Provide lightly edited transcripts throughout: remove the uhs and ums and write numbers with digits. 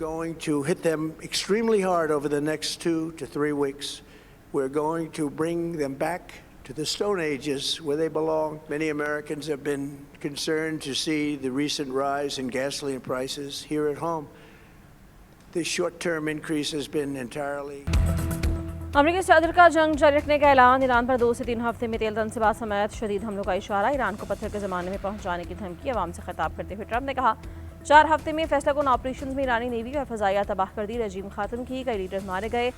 going to hit them extremely hard over the next 2 to 3 weeks. We're going to bring them back to the Stone Ages where they belong. Many Americans have been concerned to see the recent rise in gasoline prices here at home. The short-term increase has been entirely. अमेरिकी सदर का जंग जारी रखने का ऐलान, Iran पर 2 से 3 हफ्ते में तेल तनसीबात समेत शदीद हमलों का इशारा, ईरान को पत्थर के ज़माने में पहुंचाने की धमकी, अवाम से खिताब करते हुए ट्रंप ने कहा 4 हफ्ते में फैसला कुन ऑपरेशन में ईरानी नेवी और फ़ज़ाइया तबाह कर दी, रजीम ख़त्म की, कई लीडर मारे गए,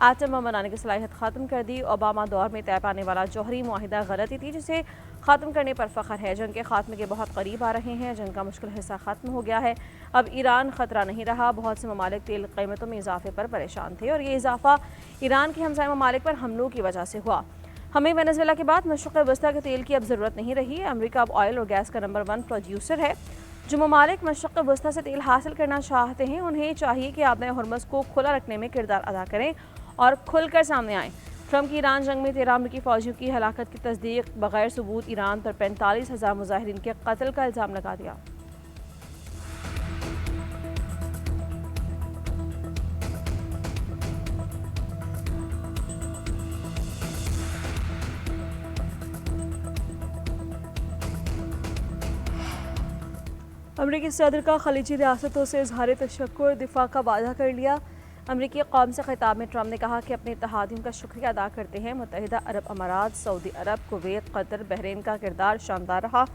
एटम बम बनाने की सलाहियत ख़त्म कर दी। ओबामा दौर में तय पाने वाला जौहरी मुआहिदा गलती थी जिसे ख़त्म करने पर फ़ख्र है। जंग के ख़ात्मे के बहुत करीब आ रहे हैं, जंग का मुश्किल हिस्सा ख़त्म हो गया है, अब ईरान ख़तरा नहीं रहा। बहुत से ममालिक तेल कीमतों में इजाफे पर परेशान थे और ये इजाफा ईरान के हमसाया ममालिक पर हमलों की वजह से हुआ। हमें वेनेजुएला के बाद मशरिक़ वस्ती के तेल की अब ज़रूरत नहीं रही है। अमेरिका अब ऑयल और गैस का नंबर 1 प्रोड्यूसर है। जो ममालिक मशरिक़ वस्ती से तेल हासिल करना चाहते हैं उन्हें चाहिए कि आबे हुर्मुज़ को खुला रखने में किरदार अदा करें और खुलकर सामने आएँ। ट्रंप की ईरान जंग में 13 अमरीकी फ़ौजियों की हलाकत की तस्दीक, बगैर सबूत ईरान पर 45,000 मुजाहिरीन के कत्ल का इल्ज़ाम लगा दिया। अमरीकी सदर का खलीजी रियासतों से इजहार तशक्कुर दिफा का वादा कर लिया। अमरीकी कौम से खिताब में ट्रंप ने कहा कि अपने इत्तेहादियों का शुक्रिया अदा करते हैं। मुत्तहिदा अरब अमारात, सऊदी अरब, कुवैत, कतर, बहरीन का किरदार शानदार रहा।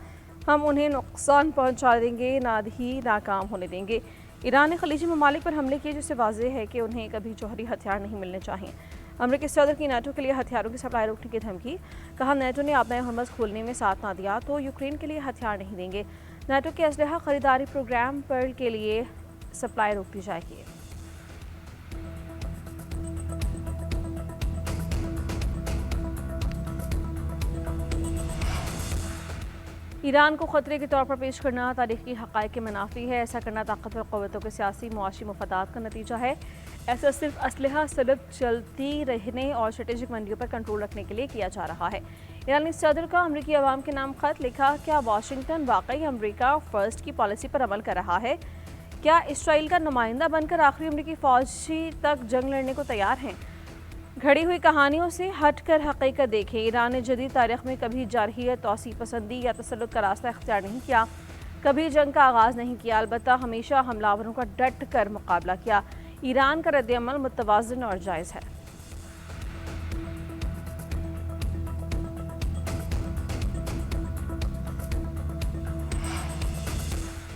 हम उन्हें नुकसान पहुंचा देंगे, ना ही नाकाम होने देंगे। ईरान ने खलीजी ममालिक पर हमले किए जिससे वाज़ेह है कि उन्हें कभी जौहरी हथियार नहीं मिलने चाहिए। अमरीकी सदर की नेटो के लिए हथियारों की सप्लाई रोकने की धमकी, कहा नेटो ने आबे हुर्मुज़ खोलने में साथ ना दिया तो यूक्रेन के लिए हथियार नहीं देंगे। नेटो के असलहा खरीदारी प्रोग्राम पर के लिए सप्लाई रोक दी जाएगी। ईरान को खतरे के तौर पर पेश करना तारीखी हक़ाइक़ के मुनाफी है। ऐसा करना ताकतवर क़ुव्वतों के सियासी मुआशी मफादात का नतीजा है। ऐसा सिर्फ असलहा सनद चलती रहने और स्ट्रेटेजिक मंडियों पर कंट्रोल रखने के लिए किया जा रहा है। ईरानी सदर का अमरीकी अवाम के नाम खत लिखा, क्या वाशिंगटन वाकई अमरीका फर्स्ट की पॉलिसी पर अमल कर रहा है? क्या इसराइल का नुमाइंदा बनकर आखिरी अमरीकी फ़ौजी तक जंग लड़ने को तैयार हैं? घड़ी हुई कहानियों से हटकर हकीकत देखें। ईरान ने जदीद तारीख में कभी जारहियत, तौसी पसंदी या तसल्लुत का रास्ता इख्तियार नहीं किया, कभी जंग का आगाज़ नहीं किया, अलबत्ता हमेशा हमलावरों का डट कर मुकाबला किया। ईरान का रद्द-ए-अमल मुतवाज़िन और जायज़ है।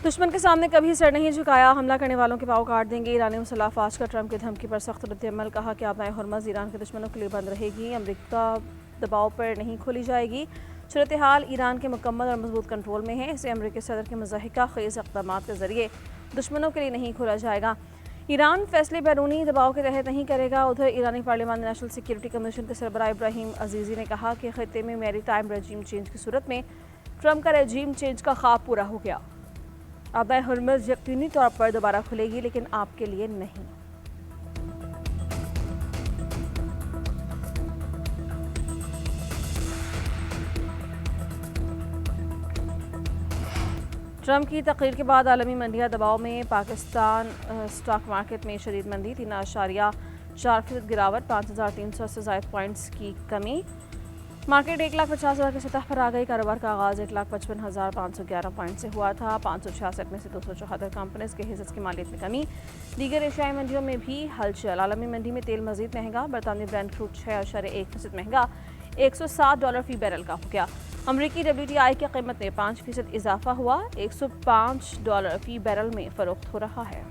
दुश्मन के सामने कभी सर नहीं झुकाया, हमला करने वालों के पाँव काट देंगे। ईरानी मुसल्लह अफ़वाज का ट्रंप की धमकी पर सख्त रद्द-ए-अमल, कहा कि आबे हुर्मुज़ ईरान के दुश्मनों के लिए बंद रहेगी, अमरीका दबाव पर नहीं खोली जाएगी। सूरत हाल ईरान के मुकम्मल और मजबूत कंट्रोल में है, इसे अमरीकी सदर के मुज़ाहिका ख़ेज़ इक़दाम के ज़रिए दुश्मनों के लिए नहीं खोला जाएगा। ईरान फैसले बैरूनी दबाव के तहत नहीं करेगा। उधर ईरानी पार्लियामान ने नेशनल सिक्योरिटी कमीशन के सरबराह इब्राहिम अजीज़ी ने कहा कि ख़ित्ते में मैरी टाइम रजीम चेंज की सूरत में ट्रंप का रजीम चेंज का ख्वाब पूरा हो गया। आबे हुर्मुज़ यकीनी तौर पर दोबारा खुलेगी, लेकिन आपके लिए नहीं। ट्रंप की तकरीर के बाद आलमी मंडियाँ दबाव में। पाकिस्तान स्टॉक मार्केट में शदीद मंदी, 3.4% गिरावट, 5,300 से ज़ायद पॉइंट्स की कमी। मार्केट 1,50,000 की सतह पर आ गई। कारोबार का आगाज़ 1,55,511 पॉइंट से हुआ था। 566 में से 274 कंपनीज के हिस्से की मालियत में कमी। दीगर एशियाई मंडियों में भी हलचल। आलमी मंडी में तेल मजीद महंगा, बरतानवी ब्रांड क्रूड 6.1% महंगा, $160 फी बैरल का हो गया। अमरीकी WTI की कीमत में 5% इजाफा हुआ, $105 फी बैरल में फ़रोख्त हो रहा है।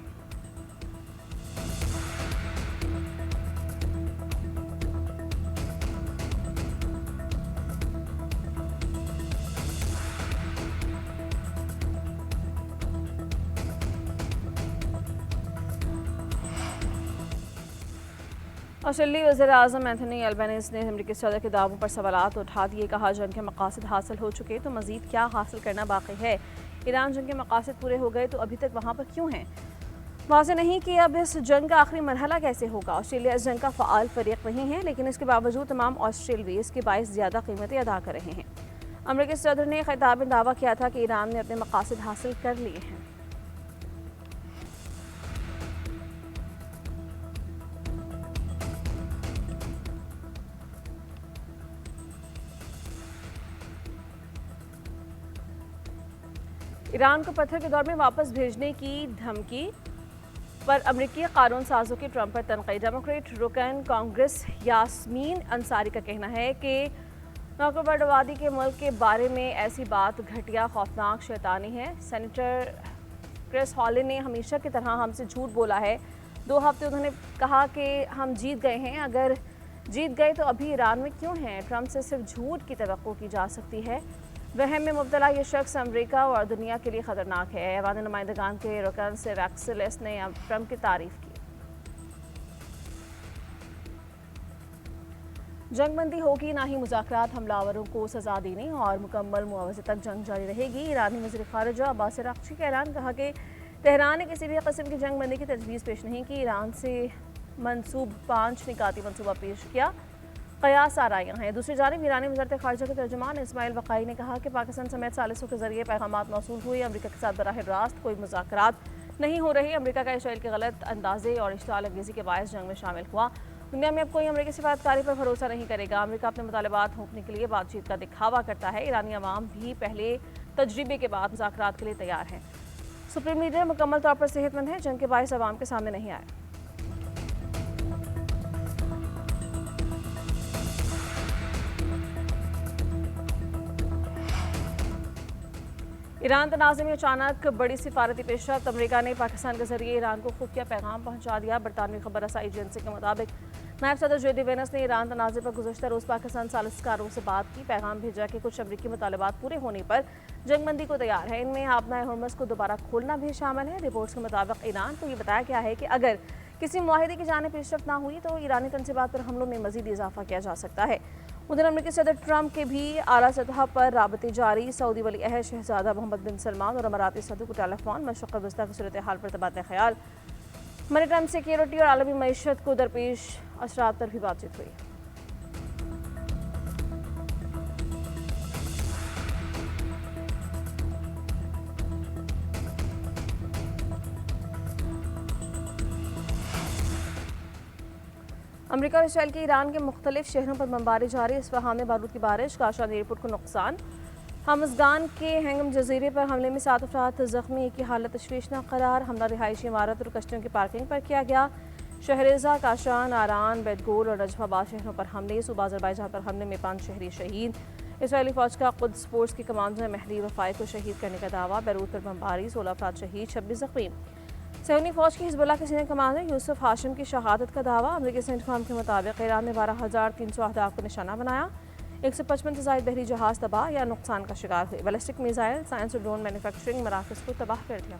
ऑस्ट्रेलियाई वज़ीर-ए-आज़म एंथनी अल्बनीज़ ने अमरीकी सदर के दावों पर सवालात उठा दिए। कहा जंग के मकासद हासिल हो चुके तो मज़ीद क्या हासिल करना बाकी है। ईरान जंग के मकासद पूरे हो गए तो अभी तक वहाँ पर क्यों हैं? वाज़ेह नहीं कि अब इस जंग का आखिरी मरहला कैसे होगा। ऑस्ट्रेलिया इस जंग का फ़आल फ़रीक़ नहीं है, लेकिन इसके बावजूद तमाम ऑस्ट्रेलियाईज़ के बाइस ज़्यादा कीमतें अदा कर रहे हैं। अमरीकी सदर ने खिताब में दावा किया था कि ईरान ने अपने मकासद हासिल कर लिए हैं। ईरान को पत्थर के दौर में वापस भेजने की धमकी पर अमरीकी कानून साजों की ट्रंप पर तनकीद। डेमोक्रेट रुकन कांग्रेस यास्मीन अंसारी का कहना है कि नौकरबर्दवादी के मुल्क के बारे में ऐसी बात घटिया, खौफनाक, शैतानी है। सेनेटर क्रिस हॉले ने हमेशा की तरह हमसे झूठ बोला है। 2 हफ्ते उन्होंने कहा कि हम जीत गए हैं। अगर जीत गए तो अभी ईरान में क्यों हैं? ट्रंप से सिर्फ झूठ की तवक्को की जा सकती है। वहम में मुब्तला ये शख्स अमेरिका और दुनिया के लिए ख़तरनाक है। ऐवान नुमाइंदगान के रुकन से रैक्सलेस ने ट्रंप की तारीफ की। जंगबंदी होगी ना ही मुज़ाकरात, हमलावरों को सजा देने और मुकम्मल मुआवजे तक जंग जारी रहेगी। ईरानी वज़ीर ख़ारिजा अब्बास अराग़ची का ऐलान। कहा कि तेहरान ने किसी भी किस्म की जंगबंदी की तजवीज़ पेश नहीं की। ईरान से मंसूब 5 निकाती मनसूबा पेश किया, कयास आराइयाँ हैं। दूसरी जानिब ईरानी वज़ारत ख़ारिजा के तर्जुमान इस्माइल वक़ाई ने कहा कि पाकिस्तान समेत सालिसों के ज़रिए पैगामात मौसूल हुए। अमरीका के साथ बराह रास्त कोई मुज़ाकरात नहीं हो रहे। अमरीका का इसराइल के गलत अंदाजे और इश्तिआल अंगेज़ी के बायस जंग में शामिल हुआ। दुनिया में अब कोई अमरीकी सिफारतकारी पर भरोसा नहीं करेगा। अमरीका अपने मुतालबात थोपने के लिए बातचीत का दिखावा करता है। ईरानी अवाम भी पहले तजर्बे के बाद मुज़ाकरात के लिए तैयार हैं। सुप्रीम लीडर मुकम्मल तौर पर सेहतमंद है। जंग के बायस अवाम के सामने नहीं आए। ईरान तनाज़े में अचानक बड़ी सिफारती पेशरफ्त। अमरीका ने पाकिस्तान के जरिए ईरान को खुफिया पैगाम पहुंचा दिया। बरतानवी खबर रसाई एजेंसी के मुताबिक नायब सदर JD Vance ने ईरान तनाज़े पर गुज़श्ता रोज़ पाकिस्तान सालिसकारों से बात की। पैगाम भेजा कि कुछ अमरीकी मुतालबात पूरे होने पर जंगबंदी को तैयार है। इनमें आबनाए हुर्मुज़ को दोबारा खोलना भी शामिल है। रिपोर्ट्स के मुताबिक ईरान को ये बताया गया है कि अगर किसी मुआहिदे की जानिब पेशरफ्त ना हुई तो ईरानी तनसीबात पर हमलों में मज़ीद इजाफा किया जा सकता है। उधर अमरीकी सदर ट्रंप के भी आला सतह पर राबते जारी। सऊदी वली अहद शहजादा मोहम्मद बिन सलमान और अमाराती सदर को टेलीफोन मशरक़ वस्ता की सूरत हाल पर तबादला ख्याल, मैरीटाइम सिक्योरिटी और आलमी मईशत को दरपेश असरात पर भी बातचीत हुई। अमरीका और इसराइल के ईरान के मुख्तलिफ शहरों पर बमबारी जारी। इस्फहान में बारूद की बारिश, काशान एयरपोर्ट को नुकसान। हमज़गान के हैंगम जजीरे पर हमले में 7 अफराद ज़ख्मी, एक की हालत तशवीशनाक करार। हमला रिहायशी इमारत और कश्तियों की पार्किंग पर किया गया। शहरेज़ा, काशान, आरान, बेदगोल और नजफाबाद शहरों पर हमले। सूबा अज़रबैजान पर हमले में 5 शहरी शहीद। इसराइली फ़ौज का कुद्स फोर्स की कमांडर महदी वफ़ाई को शहीद करने का दावा। बैरूत पर बमबारी, 16 अफराद शहीद, 26 ज़ख्मी। सहूनी फ़ौज की हिज़्बुल्लाह के सीनियर कमांडर यूसुफ हाशिम की शहादत का दावा। अमरीकी सेंटकॉम के मुताबिक ईरान ने 12,300 अहदाफ को निशाना बनाया। 155 से ज़ायद बहरी जहाज़ तबाह या नुकसान का शिकार हुए। बैलिस्टिक मिसाइल, साइंस और ड्रोन मैन्युफैक्चरिंग मराकज़ को तबाह कर दिया।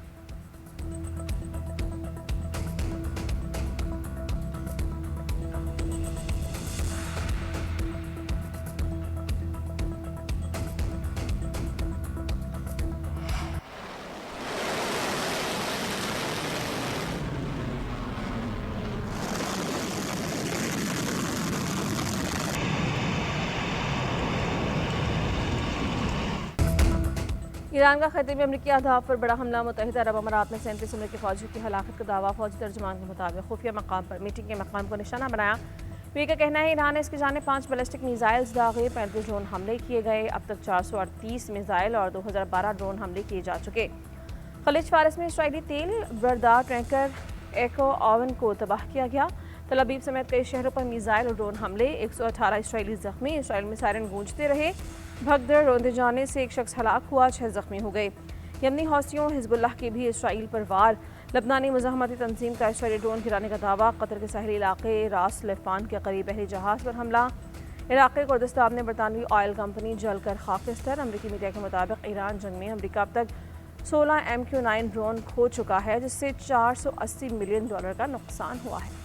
ईरान का खत्े में अमरीकी अहदाफ पर बड़ा हमला। मुत्तहिदा अरब अमारात में 37 अमरीकी फौजियों की हलाकत का दावा। फौजी तर्जुमान के मुताबिक खुफिया मकाम पर मीटिंग के मकाम को निशाना बनाया। पी का कहना है ईरान ने इसकी जानिब 5 बैलिस्टिक मिसाइल्स दागे, 35 ड्रोन हमले किए गए। अब तक 438 मिसाइल और 2012 ड्रोन हमले किए जा चुके। खलीज फारस में इसराइली तेल बरदार टैंकर एको ओवन को तबाह किया गया। तल अबीब समेत कई शहरों पर मिसाइल और ड्रोन हमले, 118 इसराइली जख्मी। इसराइल में सायरन गूंजते रहे। भगदड़ रोंदे जाने से एक शख्स हलाक हुआ, 6 जख्मी हो गए। यमनी हौसियों हिजबुल्लाह के भी इसराइल पर वार। लबनानी मुजाहमती तंजीम का इसराइली ड्रोन गिराने का दावा। कतर के साहली इलाके रास लेफान के करीब बहरी जहाज़ पर हमला। इराक़ी कुर्दिस्तान में बरतानवी ऑयल कंपनी जलकर खाकिस्तर। अमरीकी मीडिया के मुताबिक ईरान जंग में अमरीका अब तक 16 MQ-9 ड्रोन खो चुका है, जिससे $480 मिलियन का नुकसान हुआ है।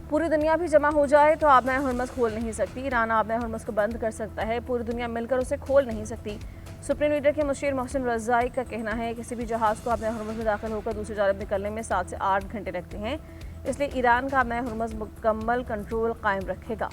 पूरी दुनिया भी जमा हो जाए तो आबनाए हुर्मुज़ खोल नहीं सकती। ईरान आबनाए हुर्मुज़ को बंद कर सकता है, पूरी दुनिया मिलकर उसे खोल नहीं सकती। सुप्रीम लीडर के मुशीर मोहसिन रज़ाई का कहना है किसी भी जहाज़ को आबनाए हुर्मुज़ में दाखिल होकर दूसरी जानब निकलने में 7 से 8 घंटे लगते हैं, इसलिए ईरान का आबनाए हुर्मुज़ मुकम्मल कंट्रोल कायम रखेगा।